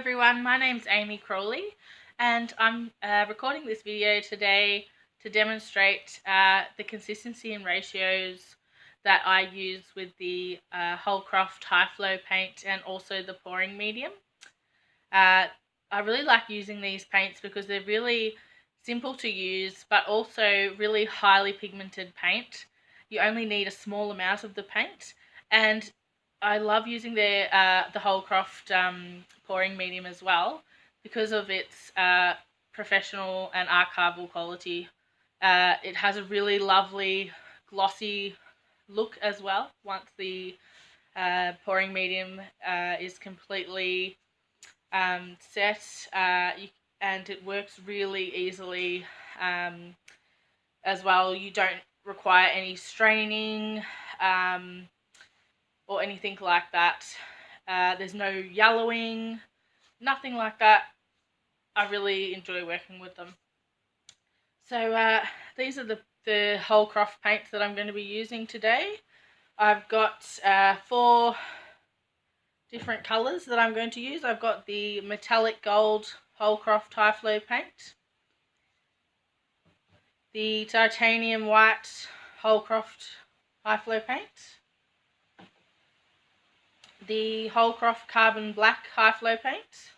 everyone, my name's Amy Crowley and I'm recording this video today to demonstrate the consistency and ratios that I use with the Holcroft high flow paint and also the pouring medium. I really like using these paints because they're really simple to use but also really highly pigmented paint. You only need a small amount of the paint, and I love using the Holcroft pouring medium as well because of its professional and archival quality. It has a really lovely glossy look as well once the pouring medium is completely set, and it works really easily as well. You don't require any straining or anything like that. There's no yellowing, nothing like that. I really enjoy working with them. So these are the Holcroft paints that I'm going to be using today. I've got 4 different colours that I'm going to use. I've got the metallic gold Holcroft high flow paint, the titanium white Holcroft high flow paint, the Holcroft carbon black high flow paint,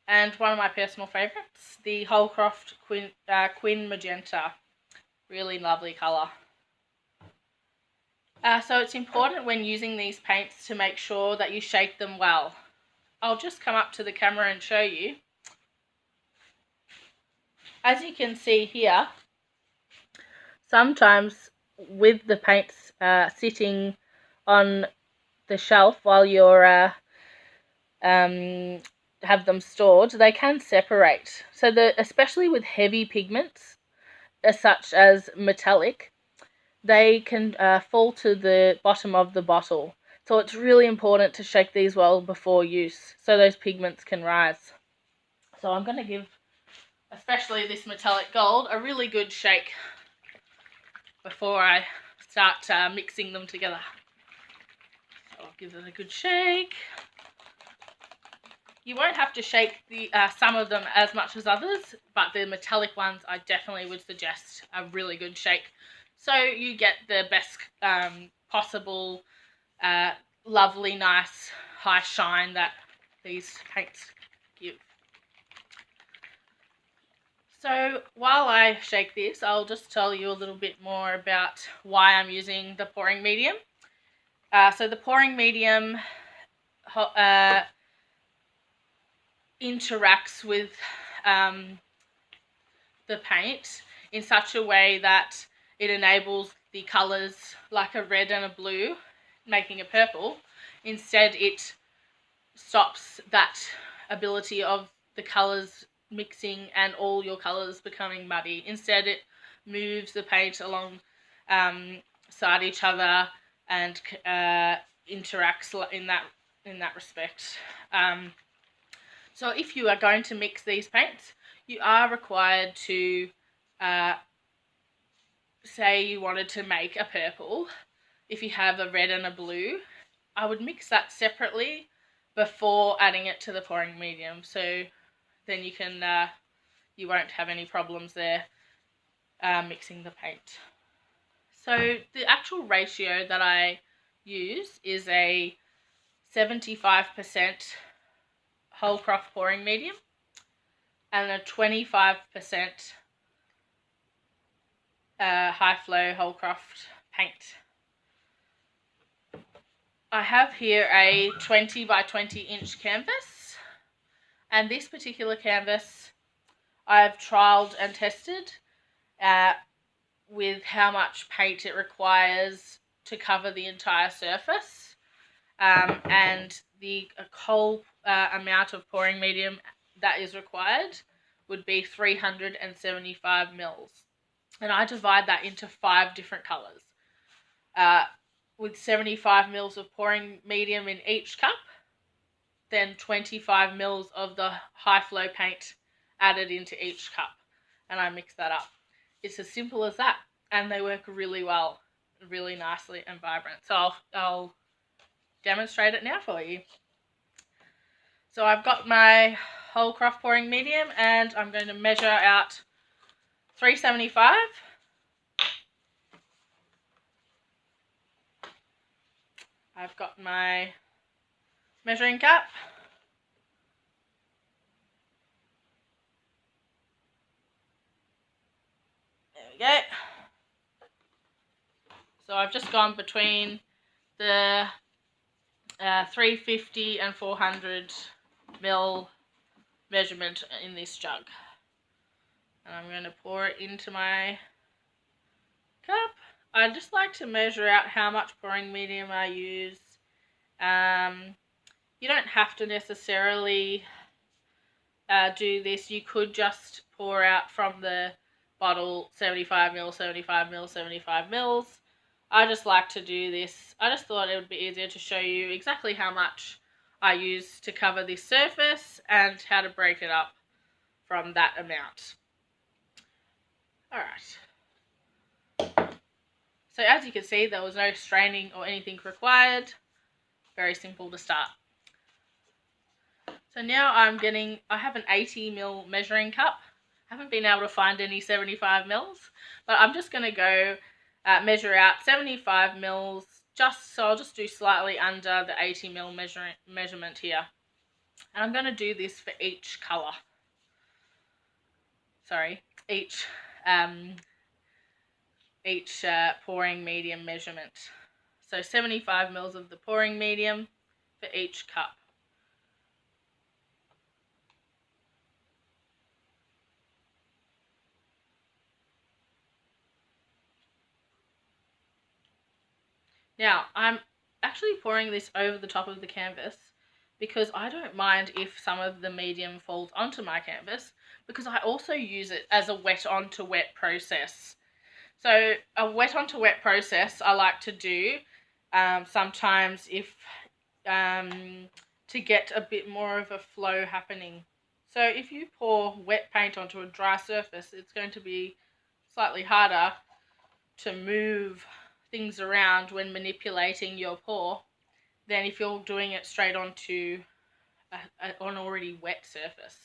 and one of my personal favourites, the Holcroft Quin magenta. Really lovely colour. So it's important when using these paints to make sure that you shake them well. I'll just come up to the camera and show you. As you can see here, sometimes with the paints sitting on the shelf while you're have them stored, they can separate. So especially with heavy pigments such as metallic, they can fall to the bottom of the bottle. So it's really important to shake these well before use so those pigments can rise. So I'm going to give, especially this metallic gold, a really good shake before I start mixing them together. So I'll give it a good shake. You won't have to shake some of them as much as others, but the metallic ones I definitely would suggest a really good shake, so you get the best possible lovely, nice, high shine that these paints give. So while I shake this, I'll just tell you a little bit more about why I'm using the pouring medium. So the pouring medium interacts with the paint in such a way that it enables the colours like a red and a blue making a purple. Instead, it stops that ability of the colours mixing and all your colours becoming muddy. Instead, it moves the paint along side each other and interacts in that respect. So if you are going to mix these paints, you are required to, say you wanted to make a purple. If you have a red and a blue, I would mix that separately before adding it to the pouring medium. So then you won't have any problems there mixing the paint. So the actual ratio that I use is a 75% Holcroft pouring medium and a 25% high flow Holcroft paint. I have here a 20 by 20 inch canvas, and this particular canvas I've trialled and tested with how much paint it requires to cover the entire surface, and the whole amount of pouring medium that is required would be 375 mils. And I divide that into 5 different colours, with 75 mils of pouring medium in each cup, then 25 mils of the high flow paint added into each cup, and I mix that up. It's as simple as that, and they work really well, really nicely and vibrant. So I'll demonstrate it now for you. So I've got my Holcroft pouring medium, and I'm going to measure out 375. I've got my measuring cup. There we go. So I've just gone between the 350 and 400 ml measurement in this jug. And I'm going to pour it into my cup. I just like to measure out how much pouring medium I use. You don't have to necessarily do this. You could just pour out from the bottle 75 ml, 75 ml, 75 mils. I just like to do this. I just thought it would be easier to show you exactly how much I use to cover this surface and how to break it up from that amount. Alright. So as you can see, there was no straining or anything required. Very simple to start. So now I have an 80 ml measuring cup. I haven't been able to find any 75 mils, but I'm just going to go measure out 75 mils, so I'll just do slightly under the 80 mil measurement here. And I'm going to do this for each colour. Sorry, each pouring medium measurement. So 75 mils of the pouring medium for each cup. Now, I'm actually pouring this over the top of the canvas because I don't mind if some of the medium falls onto my canvas, because I also use it as a wet onto wet process. So a wet onto wet process I like to do sometimes if to get a bit more of a flow happening. So if you pour wet paint onto a dry surface, it's going to be slightly harder to move things around when manipulating your pour than if you're doing it straight onto an already wet surface.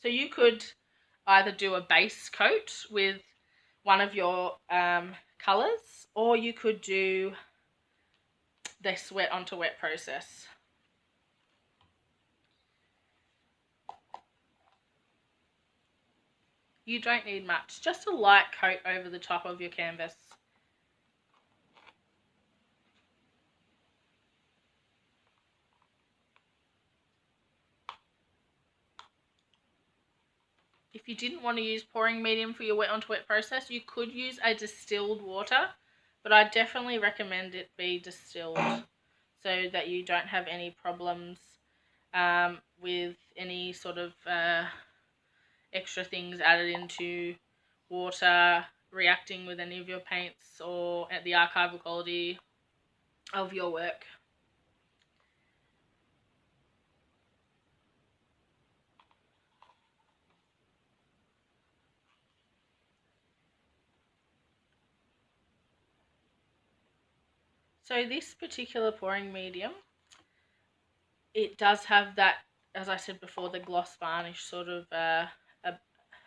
So you could either do a base coat with one of your colours, or you could do this wet onto wet process. You don't need much, just a light coat over the top of your canvas. If you didn't want to use pouring medium for your wet onto wet process, you could use a distilled water, but I definitely recommend it be distilled so that you don't have any problems with any sort of extra things added into water reacting with any of your paints or at the archival quality of your work. So this particular pouring medium, it does have that, as I said before, the gloss varnish sort of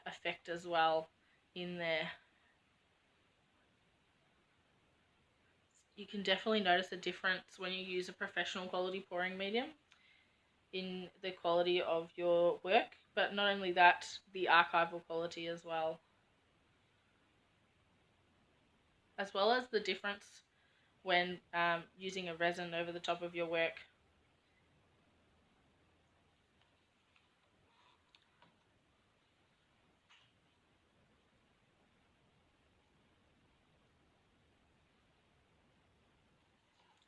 effect as well in there. You can definitely notice a difference when you use a professional quality pouring medium in the quality of your work, but not only that, the archival quality as well as the difference when using a resin over the top of your work.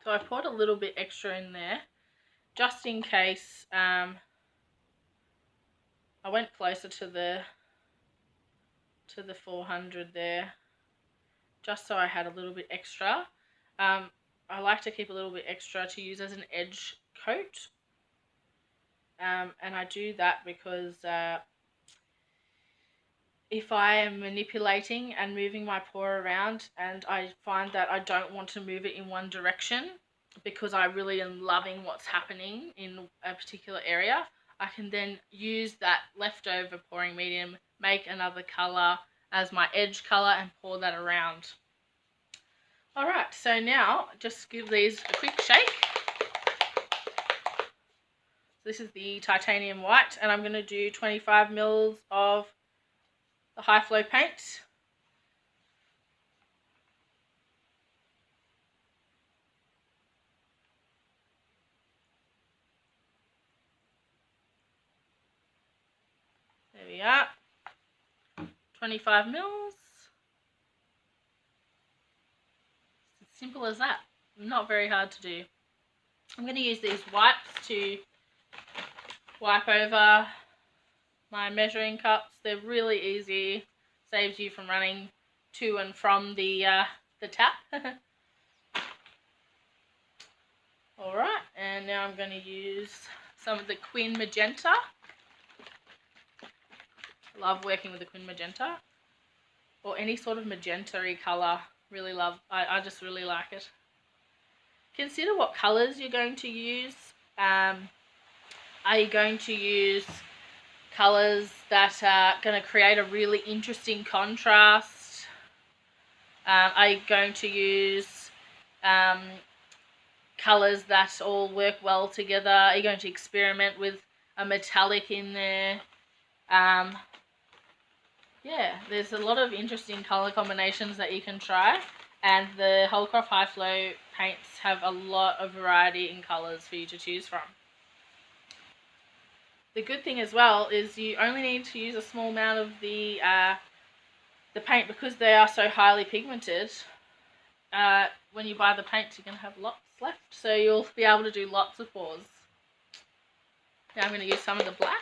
So I poured a little bit extra in there, just in case. I went closer to the 400 there, just so I had a little bit extra. I like to keep a little bit extra to use as an edge coat, and I do that because if I am manipulating and moving my pour around and I find that I don't want to move it in one direction because I really am loving what's happening in a particular area, I can then use that leftover pouring medium, make another colour as my edge colour and pour that around. Alright, so now just give these a quick shake. This is the titanium white, and I'm going to do 25 mils of the high flow paint. There we are. 25 mils. It's simple as that. Not very hard to do. I'm going to use these wipes to wipe over my measuring cups. They're really easy. Saves you from running to and from the tap. Alright, and now I'm going to use some of the Quin Magenta. Love working with the Quin Magenta. Or any sort of magenta-y colour. Really love, I just really like it. Consider what colours you're going to use. Are you going to use colours that are going to create a really interesting contrast? Are you going to use colours that all work well together? Are you going to experiment with a metallic in there? Yeah, there's a lot of interesting colour combinations that you can try, and the Holcroft High Flow paints have a lot of variety in colours for you to choose from. The good thing as well is you only need to use a small amount of the paint, because they are so highly pigmented. When you buy the paints, you're going to have lots left, so you'll be able to do lots of pours. Now I'm going to use some of the black.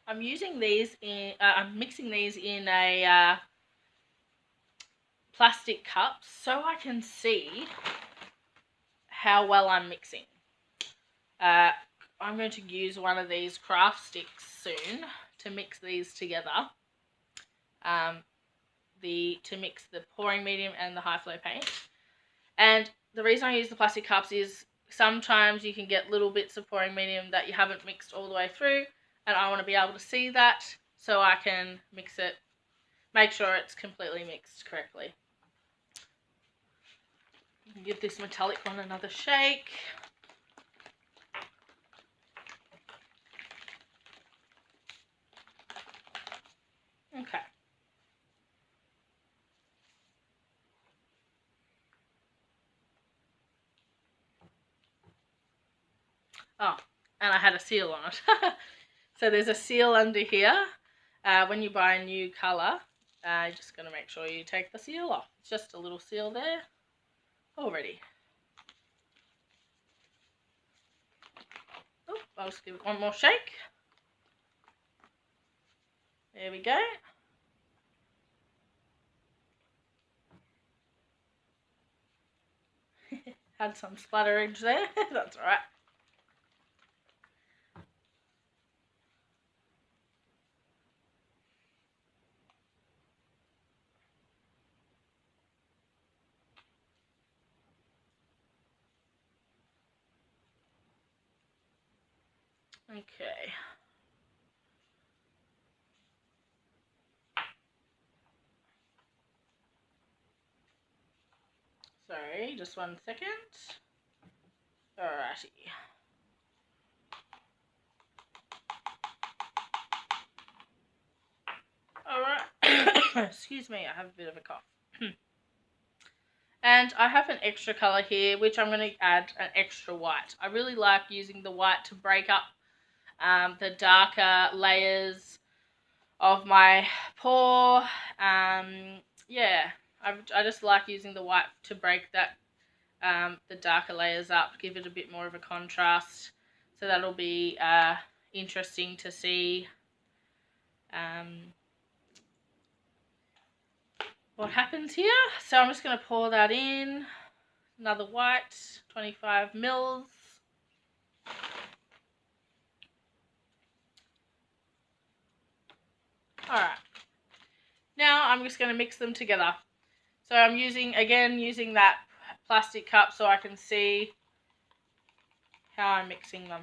I'm using these in, I'm mixing these in a plastic cup so I can see how well I'm mixing. I'm going to use one of these craft sticks soon to mix these together. To mix the pouring medium and the high flow paint. And the reason I use the plastic cups is sometimes you can get little bits of pouring medium that you haven't mixed all the way through, and I want to be able to see that so I can mix it, make sure it's completely mixed correctly. Give this metallic one another shake. Okay. Oh, and I had a seal on it. So there's a seal under here. When you buy a new colour, you're just going to make sure you take the seal off. It's just a little seal there already. Oh, I'll just give it one more shake. There we go. Had some splatterage there. That's alright. Okay. Sorry, just 1 second. Alrighty. Alright. Excuse me, I have a bit of a cough. And I have an extra colour here, which I'm going to add an extra white. I really like using the white to break up the darker layers of my pour. Yeah, I just like using the white to break that the darker layers up, give it a bit more of a contrast. So that'll be interesting to see. what happens here. So I'm just going to pour that in. Another white, 25 mils. Alright. Now I'm just going to mix them together. So I'm using that plastic cup so I can see how I'm mixing them.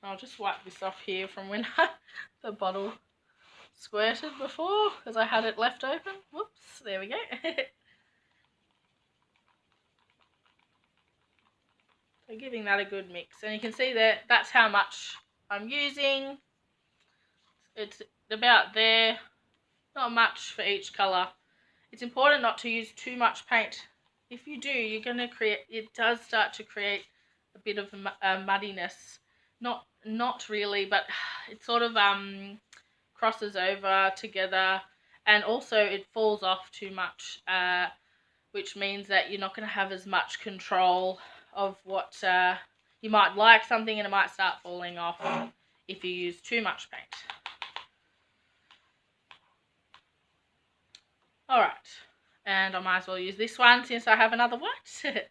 I'll just wipe this off here from when the bottle squirted before because I had it left open. Whoops, there we go. So giving that a good mix, and you can see that that's how much I'm using. It's about there, not much for each colour. It's important not to use too much paint. If you do, you're going to create, it does start to create a bit of muddiness. Not really, but it sort of crosses over together, and also it falls off too much, which means that you're not going to have as much control of what you might like something and it might start falling off if you use too much paint. Alright, and I might as well use this one since I have another white.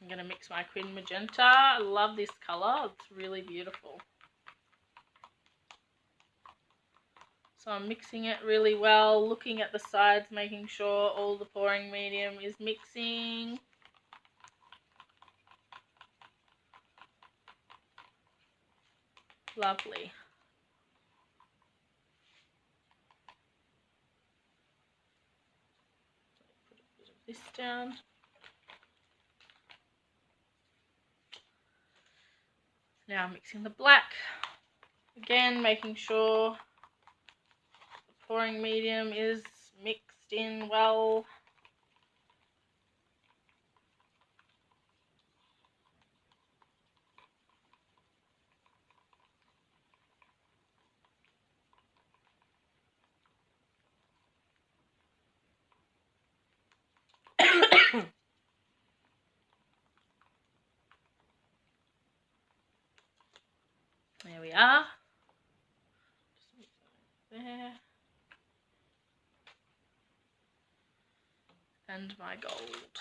I'm going to mix my Quin Magenta. I love this colour. It's really beautiful. So I'm mixing it really well, looking at the sides, making sure all the pouring medium is mixing. Lovely. Put a bit of this down. Now I'm mixing the black. Again, making sure the pouring medium is mixed in well. There we are. Just mix that there. And my gold.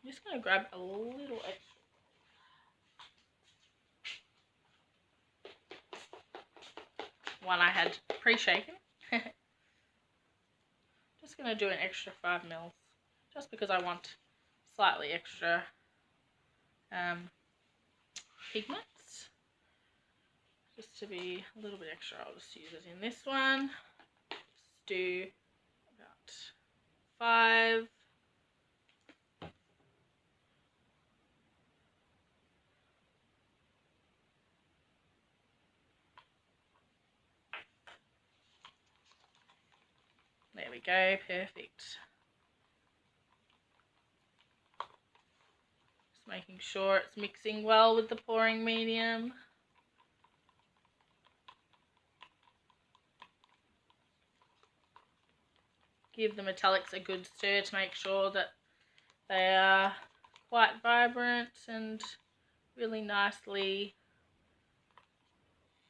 I'm just going to grab a little extra. One I had pre-shaken. Just going to do an extra 5 mils just because I want slightly extra pigments. Just to be a little bit extra, I'll just use it in this one. Just do about 5. There we go, perfect. Just making sure it's mixing well with the pouring medium. Give the metallics a good stir to make sure that they are quite vibrant and really nicely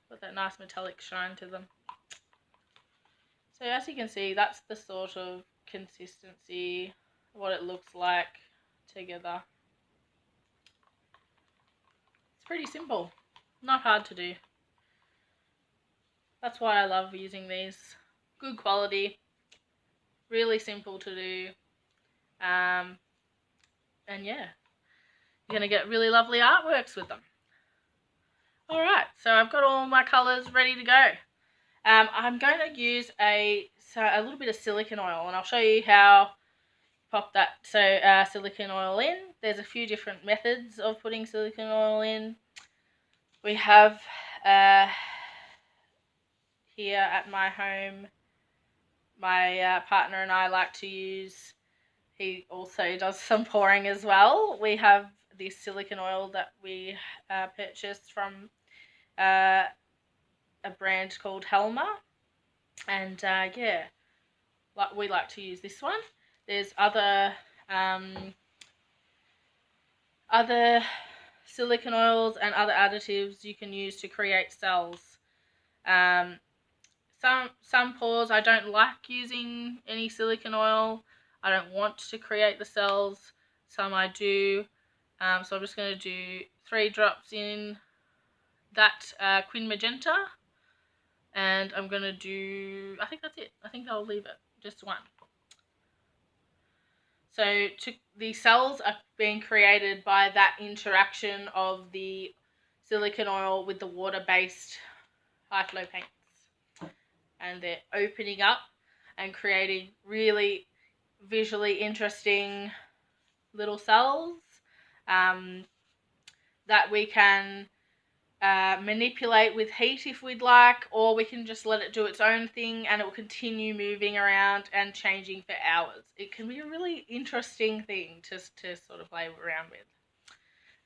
got that nice metallic shine to them. So as you can see, that's the sort of consistency, what it looks like together. It's pretty simple, not hard to do. That's why I love using these. Good quality, really simple to do, and yeah, you're going to get really lovely artworks with them. Alright, so I've got all my colours ready to go. I'm going to use a little bit of silicone oil, and I'll show you how to pop that silicone oil in. There's a few different methods of putting silicone oil in. We have here at my home my partner and I like to use. He also does some pouring as well. We have this silicone oil that we purchased from a brand called Helma, and yeah, we like to use this one. There's other silicone oils and other additives you can use to create cells. Some pours I don't like using any silicone oil. I don't want to create the cells. Some I do. So I'm just going to do 3 drops in that Quin Magenta, and I'm going to do, I think that's it. I think I'll leave it, just one. So the cells are being created by that interaction of the silicone oil with the water-based high flow paints. And they're opening up and creating really visually interesting little cells that we can manipulate with heat if we'd like, or we can just let it do its own thing and it will continue moving around and changing for hours. It can be a really interesting thing to sort of play around with.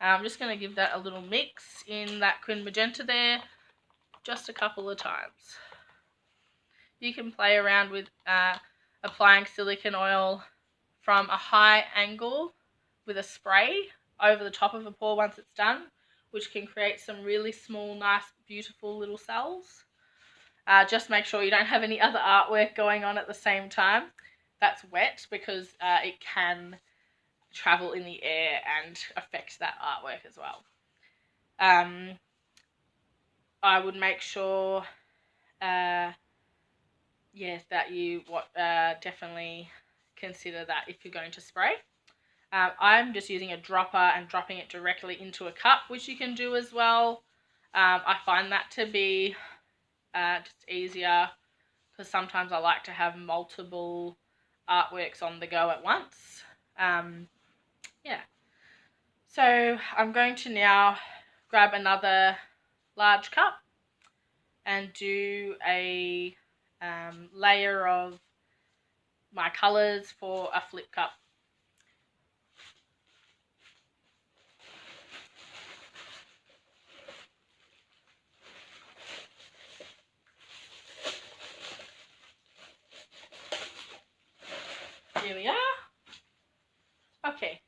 I'm just going to give that a little mix in that Quin Magenta there, just a couple of times. You can play around with applying silicone oil from a high angle with a spray over the top of a pour once it's done, which can create some really small, nice, beautiful little cells. Just make sure you don't have any other artwork going on at the same time. That's wet because it can travel in the air and affect that artwork as well. I would make sure yes, that you definitely consider that if you're going to spray. I'm just using a dropper and dropping it directly into a cup, which you can do as well. I find that to be just easier because sometimes I like to have multiple artworks on the go at once. Yeah. So I'm going to now grab another large cup and do a layer of my colours for a flip cup. Here we are. Okay.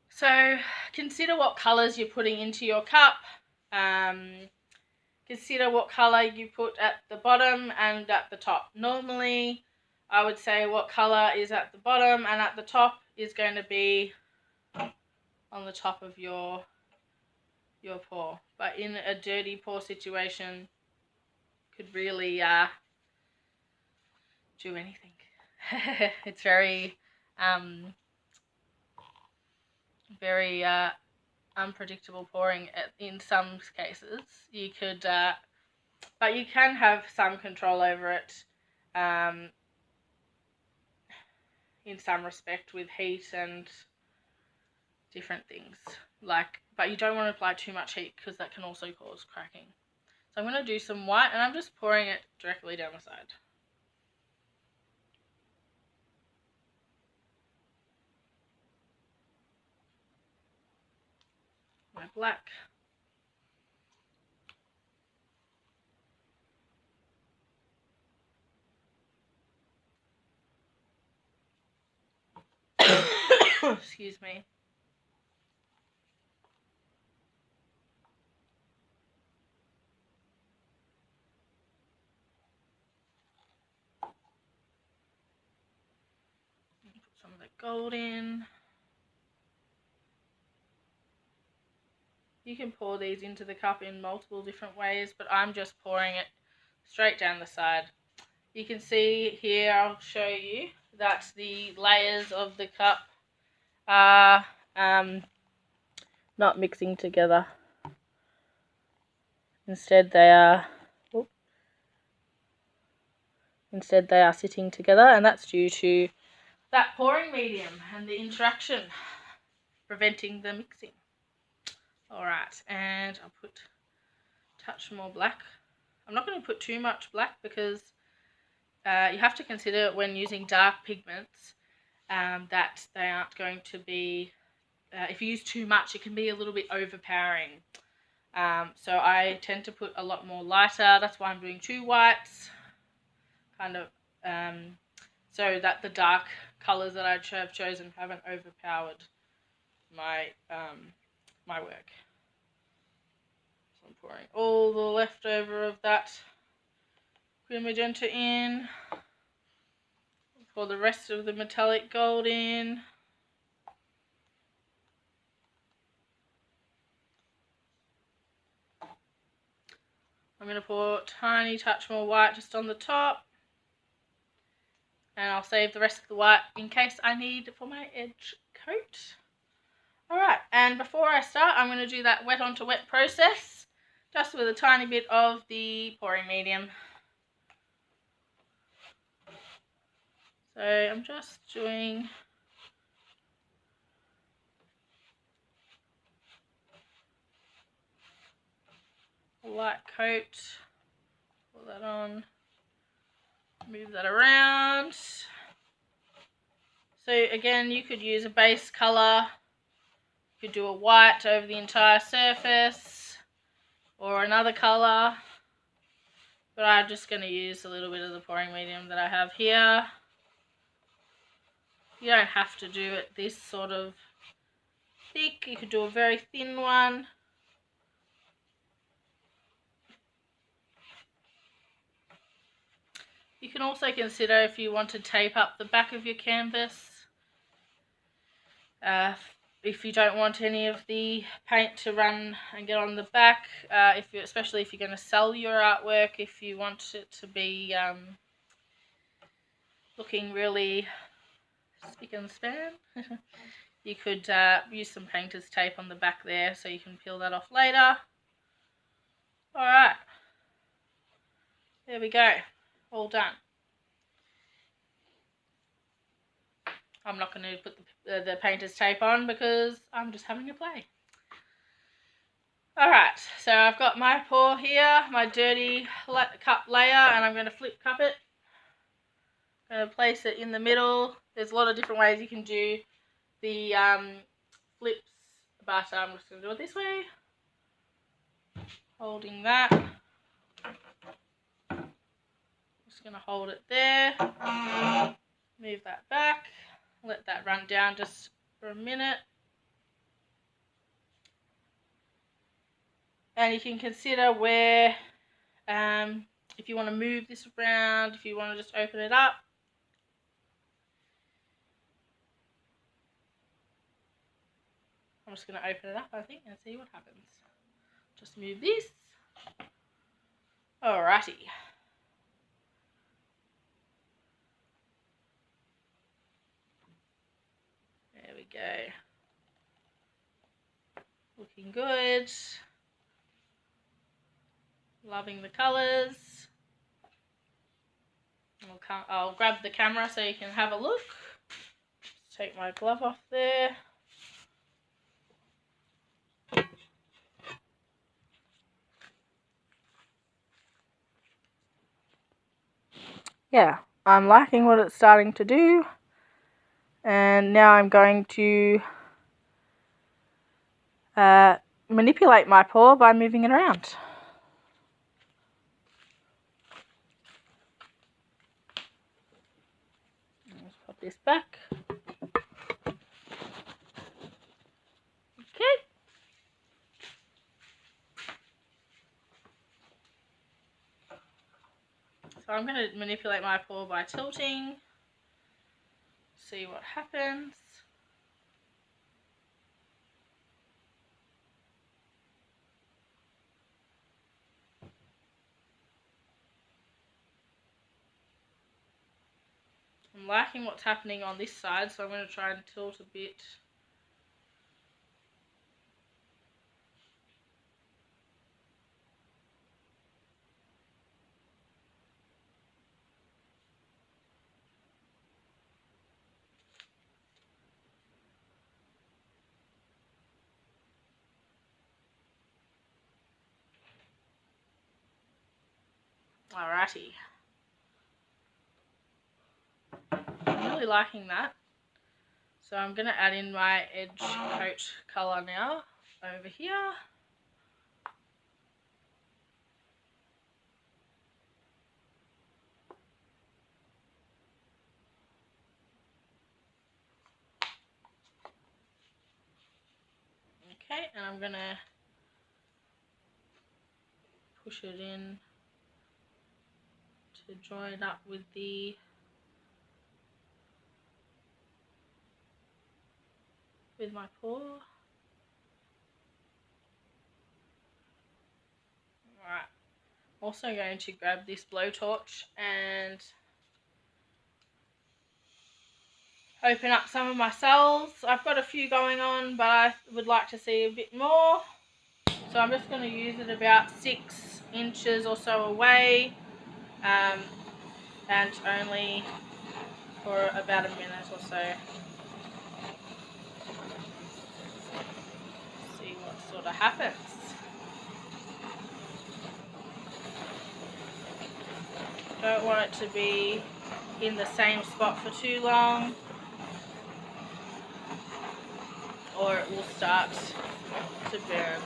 So consider what colours you're putting into your cup. Consider what colour you put at the bottom and at the top. Normally, I would say what colour is at the bottom and at the top is going to be on the top of your pour. But in a dirty pour situation, could really do anything. It's very unpredictable pouring in some cases. You could, but you can have some control over it in some respect with heat and different things. But you don't want to apply too much heat because that can also cause cracking. So I'm going to do some white and I'm just pouring it directly down the side. My black. Excuse me. Put some of the gold in. You can pour these into the cup in multiple different ways, but I'm just pouring it straight down the side. You can see here, I'll show you, that the layers of the cup are not mixing together. Instead they are sitting together, and that's due to that pouring medium and the interaction preventing the mixing. Alright, and I'll touch more black. I'm not going to put too much black because you have to consider when using dark pigments that they aren't going to be, if you use too much, it can be a little bit overpowering. So I tend to put a lot more lighter. That's why I'm doing 2 whites, kind of, so that the dark colours that I have chosen haven't overpowered my my work. So I'm pouring all the leftover of that green magenta in. Pour the rest of the metallic gold in. I'm going to pour a tiny touch more white just on the top. And I'll save the rest of the white in case I need for my edge coat. Alright, and before I start, I'm going to do that wet onto wet process, just with a tiny bit of the pouring medium. So I'm just doing a light coat, pull that on, move that around. So again, you could use a base colour, you could do a white over the entire surface, or another colour, but I'm just going to use a little bit of the pouring medium that I have here. You don't have to do it this sort of thick, you could do a very thin one. You can also consider if you want to tape up the back of your canvas. If you don't want any of the paint to run and get on the back, especially if you're going to sell your artwork, if you want it to be looking really spick and span, you could use some painter's tape on the back there so you can peel that off later. Alright, there we go, all done. I'm not going to put the painter's tape on because I'm just having a play. Alright, so I've got my pour here, my dirty cup layer, and I'm going to flip cup it. I'm going to place it in the middle. There's a lot of different ways you can do the flips, but I'm just going to do it this way. Holding that. Just going to hold it there. Move that back. Let that run down just for a minute. And you can consider where, if you want to move this around, if you want to just open it up. I'm just going to open it up, I think, and see what happens. Just move this. Alrighty. There we go. Looking good. Loving the colours. I'll grab the camera so you can have a look. Just take my glove off there. Yeah, I'm liking what it's starting to do. And now I'm going to manipulate my pour by moving it around. Let's pop this back. Okay. So I'm going to manipulate my pour by tilting. See what happens. I'm liking what's happening on this side, so I'm going to try and tilt a bit. Alrighty. really liking that. So I'm going to add in my edge coat colour now over here. Okay, and I'm going to push it in to join up with my paw. Alright, also going to grab this blowtorch and open up some of my cells. I've got a few going on, but I would like to see a bit more. So I'm just going to use it about 6 inches or so away, and only for about a minute or so. See what sort of happens. Don't want it to be in the same spot for too long, or it will start to burn.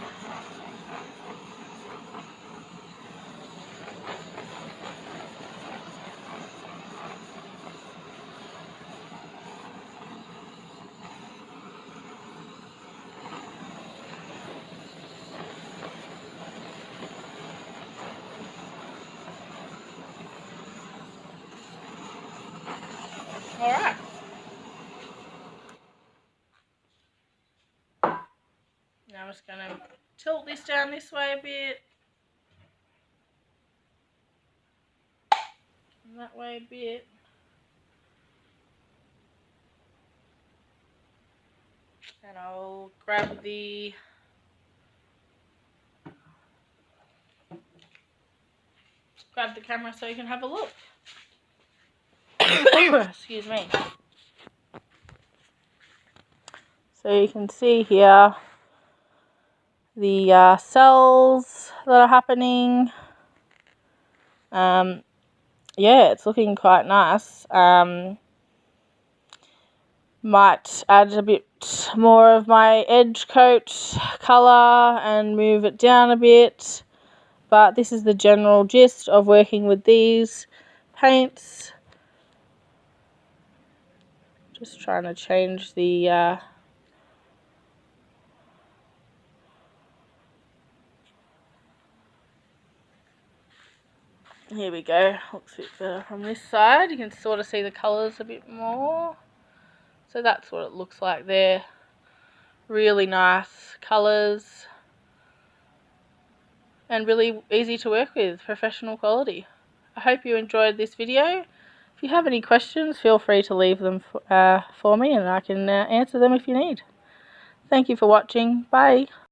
Alright. Now I'm just going to tilt this down this way a bit. And that way a bit. And I'll grab the camera so you can have a look. Excuse me. So you can see here the cells that are happening. Yeah, it's looking quite nice. Might add a bit more of my edge coat colour and move it down a bit. But this is the general gist of working with these paints. Just trying to change the here we go. Looks a bit better from this side. You can sort of see the colours a bit more. So that's what it looks like there. Really nice colours. And really easy to work with. Professional quality. I hope you enjoyed this video. If you have any questions, feel free to leave them for me, and I can answer them if you need. Thank you for watching. Bye.